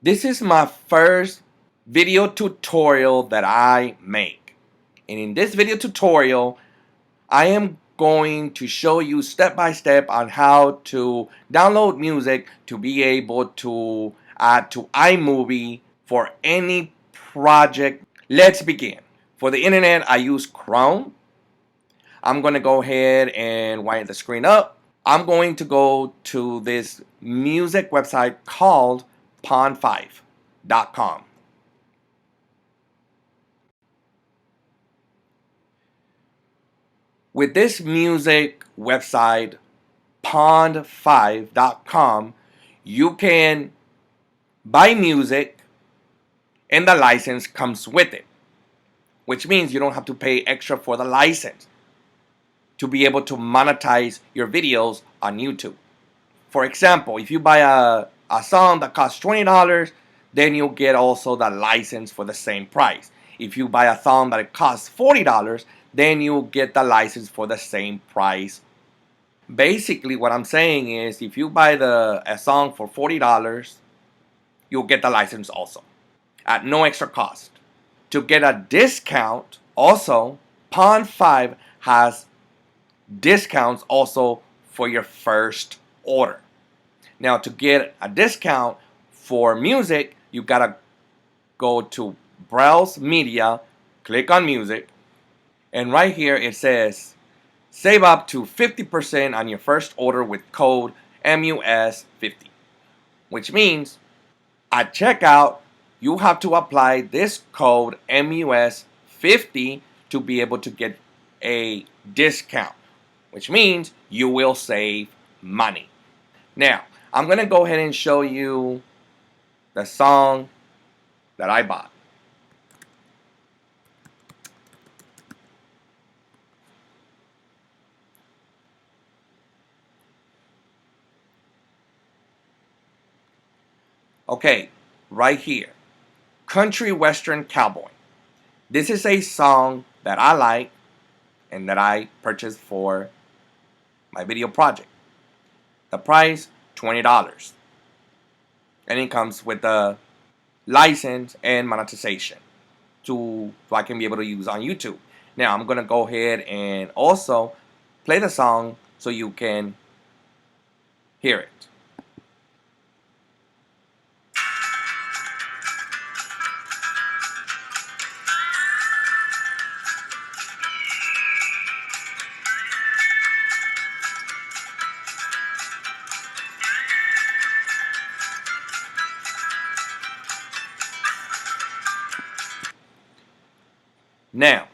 This is my first video tutorial that I make. And in this video tutorial, I am going to show you step by step on how to download music to be able to add to iMovie for any project. Let's begin. For the internet, I use Chrome. I'm going to go ahead and wind the screen up. I'm going to go to this music website called pond5.com. With this music website, pond5.com, you can buy music and the license comes with it, which means you don't have to pay extra for the license to be able to monetize your videos on YouTube. For example, if you buy a song that costs $20, then you'll get also the license for the same price. If you buy a song that costs $40, then you'll get the license for the same price. Basically, what I'm saying is if you buy a song for $40, you'll get the license also at no extra cost. To get a discount, also, Pond5 has discounts also for your first order. Now, to get a discount for music, you gotta go to Browse Media, click on Music, and right here it says save up to 50% on your first order with code MUS50, which means at checkout you have to apply this code MUS50 to be able to get a discount, which means you will save money. Now, I'm going to go ahead and show you the song that I bought. Okay, right here. Country Western Cowboy. This is a song that I like and that I purchased for my video project. The price, $20. And it comes with the license and monetization so I can be able to use on YouTube. Now I'm going to go ahead and also play the song so you can hear it. Now,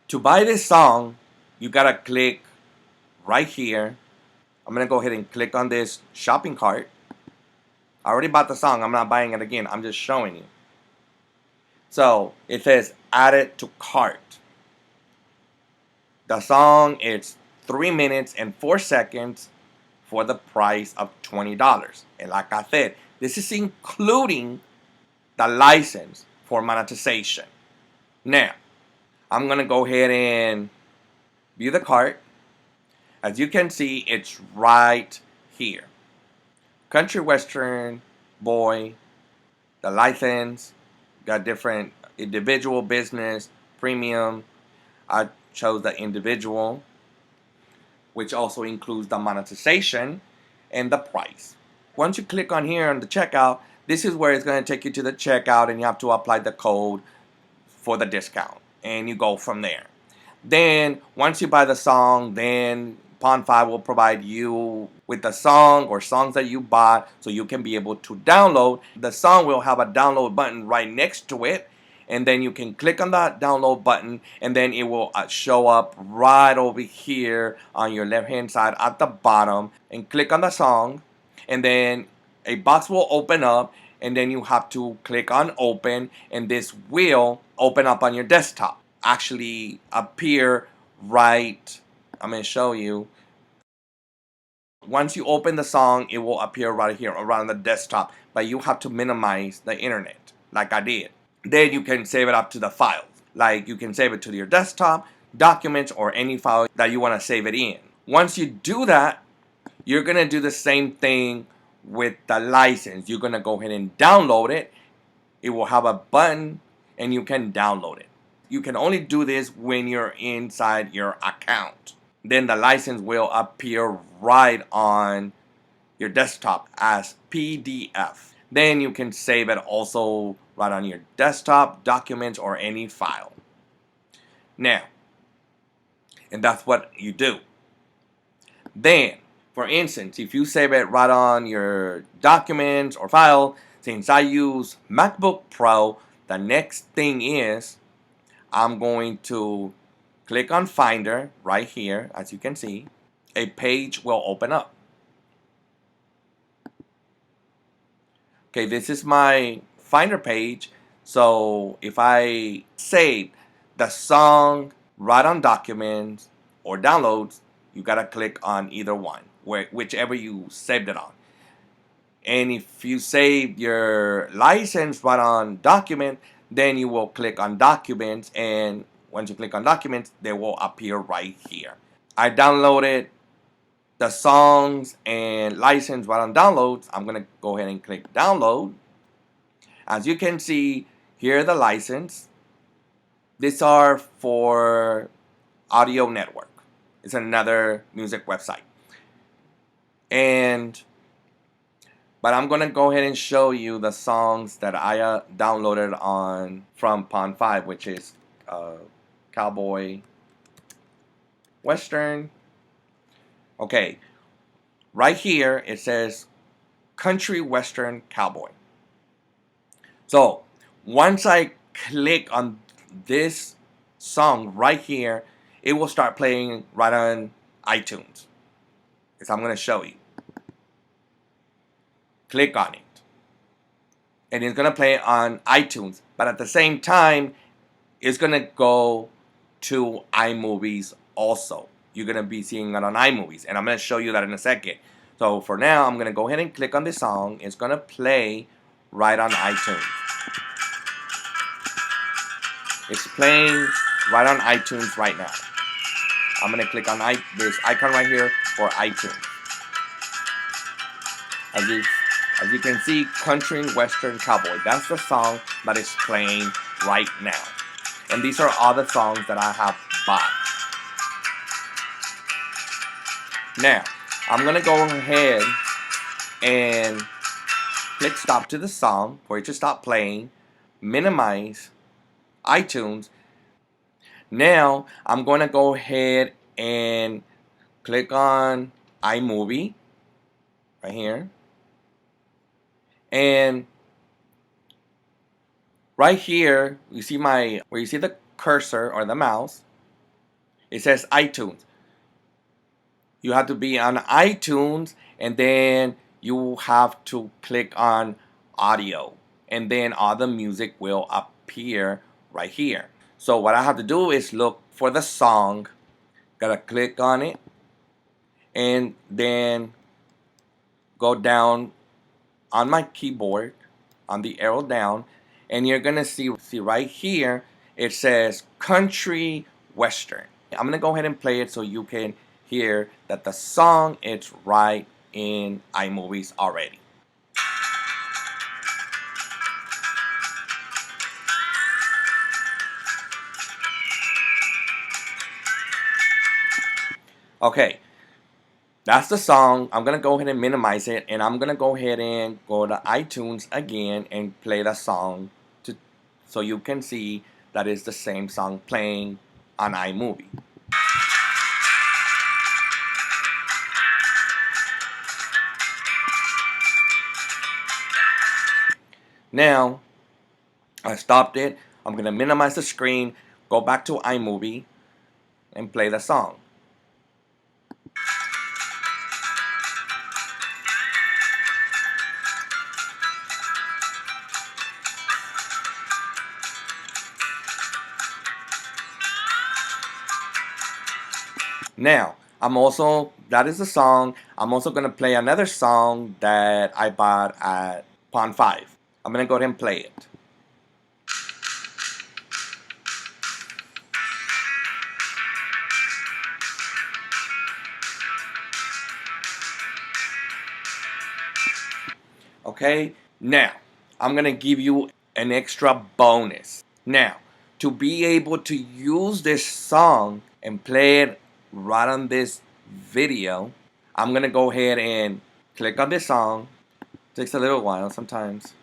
to buy this song, you gotta click right here. I'm gonna go ahead and click on this shopping cart. I already bought the song. I'm not buying it again. I'm just showing you. So it says add it to cart. The song is 3 minutes and 4 seconds for the price of $20. And like I said, this is including the license for monetization. Now, I'm going to go ahead and view the cart. As you can see, it's right here. Country Western Boy, the license, got different individual, business, premium. I chose the individual, which also includes the monetization and the price. Once you click on here on the checkout, this is where it's going to take you to the checkout and you have to apply the code for the discount. And you go from there. Then once you buy the song, then Pond5 will provide you with the song or songs that you bought so you can be able to download. The song will have a download button right next to it, and then you can click on that download button and then it will show up right over here on your left hand side at the bottom, and click on the song and then a box will open up and then you have to click on open and this will open up on your desktop. Actually appear right, I'm going to show you. Once you open the song, it will appear right here around the desktop, but you have to minimize the internet like I did. Then you can save it up to the files. Like you can save it to your desktop, documents, or any file that you want to save it in. Once you do that, you're going to do the same thing with the license. You're gonna go ahead and download it. It will have a button and you can download it. You can only do this when you're inside your account. Then the license will appear right on your desktop as PDF. Then you can save it also right on your desktop, documents, or any file. Now, and that's what you do. Then, for instance, if you save it right on your documents or file, since I use MacBook Pro, the next thing is I'm going to click on Finder right here. As you can see, a page will open up. Okay, this is my Finder page. So if I save the song right on Documents or Downloads, you gotta click on either one, whichever you saved it on. And if you save your license right on Document, then you will click on Documents, and once you click on Documents, they will appear right here. I downloaded the songs and license right on Downloads. I'm gonna go ahead and click Download. As you can see, here the license. These are for Audio Network. It's another music website. But I'm gonna go ahead and show you the songs that I downloaded on from Pond 5, which is Cowboy Western. Okay, right here it says Country Western Cowboy. So once I click on this song right here, it will start playing right on iTunes. So I'm going to show you. Click on it. And it's going to play on iTunes. But at the same time, it's going to go to iMovies also. You're going to be seeing it on iMovies. And I'm going to show you that in a second. So for now, I'm going to go ahead and click on this song. It's going to play right on iTunes. It's playing right on iTunes right now. I'm going to click on this icon right here for iTunes. As you can see, Country Western Cowboy. That's the song that is playing right now. And these are all the songs that I have bought. Now, I'm going to go ahead and click stop to the song for it to stop playing. Minimize iTunes. Now, I'm going to go ahead and click on iMovie right here. And right here, you see where you see the cursor or the mouse, it says iTunes. You have to be on iTunes, and then you have to click on audio, and then all the music will appear right here. So what I have to do is look for the song, gotta click on it, and then go down on my keyboard on the arrow down, and you're gonna see right here it says Country Western. I'm gonna go ahead and play it so you can hear that the song is right in iMovies already. Okay, that's the song. I'm gonna go ahead and minimize it, and I'm gonna go ahead and go to iTunes again and play the song so you can see that it's the same song playing on iMovie. Now, I stopped it. I'm gonna minimize the screen, go back to iMovie, and play the song. Now, that is the song. I'm also going to play another song that I bought at Pond 5. I'm going to go ahead and play it. Okay? Now, I'm going to give you an extra bonus. Now, to be able to use this song and play it right on this video, I'm going to go ahead and click on this song. Takes a little while sometimes.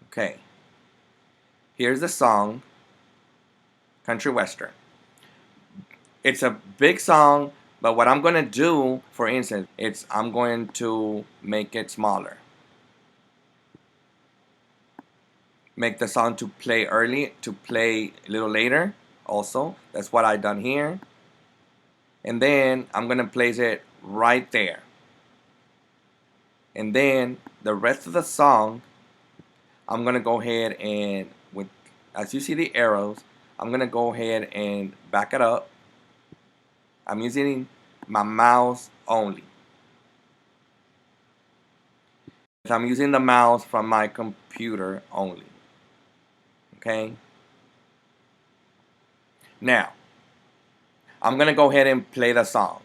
Okay. Here's the song, Country Western. It's a big song, but what I'm going to do, for instance, I'm going to make it smaller. Make the song to play early, to play a little later also. That's what I done here. And then I'm going to place it right there. And then the rest of the song, I'm going to go ahead and, as you see the arrows, I'm going to go ahead and back it up. I'm using my mouse only. I'm using the mouse from my computer only. Okay? Now, I'm going to go ahead and play the song.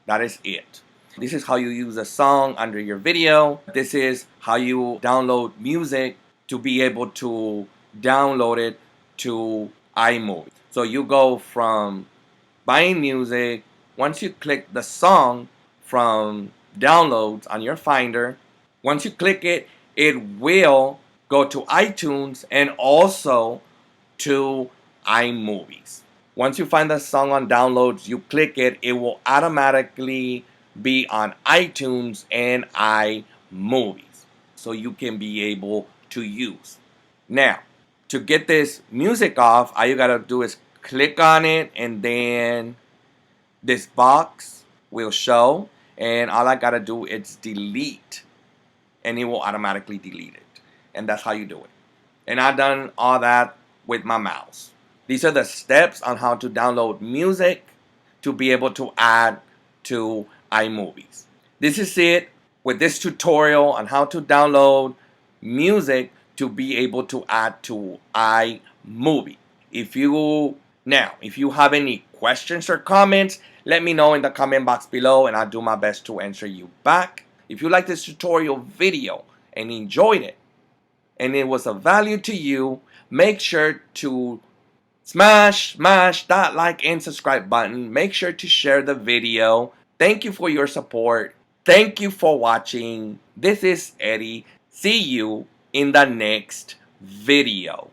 That is it. This is how you use a song under your video. This is how you download music to be able to download it to iMovie. So you go from buying music, once you click the song from downloads on your Finder, once you click it, it will go to iTunes and also to iMovies. Once you find the song on downloads, you click it, it will automatically be on iTunes and iMovies. So you can be able to use. Now, to get this music off, all you gotta do is click on it, and then this box will show, and all I gotta do is delete, and it will automatically delete it. And that's how you do it. And I've done all that with my mouse. These are the steps on how to download music to be able to add to iMovies. This is it with this tutorial on how to download music to be able to add to iMovie. If you have any questions or comments, let me know in the comment box below and I'll do my best to answer you back. If you like this tutorial video and enjoyed it and it was of value to you, make sure to smash that like and subscribe button. Make sure to share the video. Thank you for your support. Thank you for watching. This is Eddie. See you in the next video.